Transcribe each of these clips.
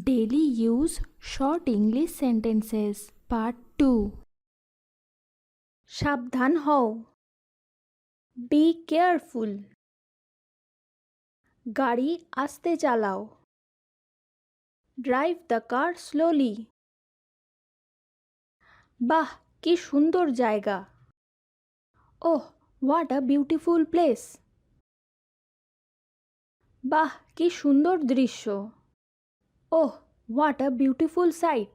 Daily use short English sentences Part 2 সাবধান হও Be careful গাড়ি আস্তে চালাও Drive the car slowly বাহ কি সুন্দর জায়গা Oh what a beautiful place বাহ কি সুন্দর দৃশ্য Oh what a beautiful sight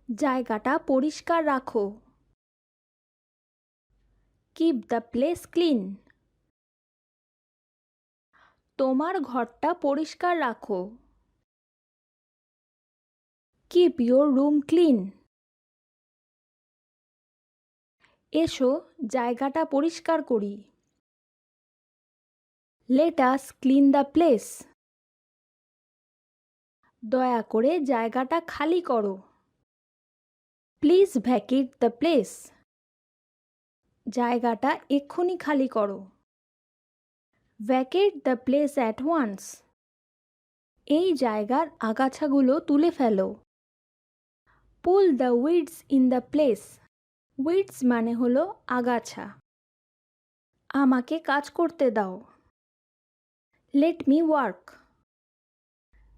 জায়গাটা পরিষ্কার রাখো Keep the place clean তোমার ঘরটা পরিষ্কার রাখো Keep your room clean এসো জায়গাটা পরিষ্কার করি Let us clean the place দয়া করে জায়গাটা খালি করো Please vacate the place জায়গাটা এক্ষুনি খালি করো Vacate the place at once এই জায়গার আগাছাগুলো তুলে ফেলো Pull the weeds in the place weeds মানে হলো আগাছা আমাকে কাজ করতে দাও Let me work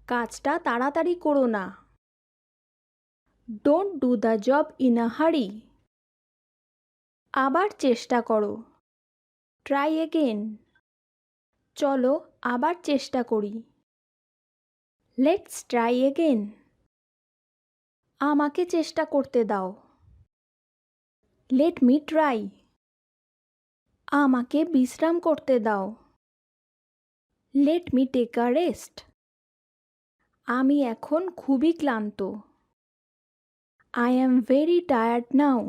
কাজটা তাড়াতাড়ি করো না Don't do the job in a hurry আবার চেষ্টা করো Try again চলো আবার চেষ্টা করি Let's try again আমাকে চেষ্টা করতে দাও Let me try আমাকে বিশ্রাম করতে দাও Let me take a rest আমি এখন খুবই ক্লান্ত I am very tired now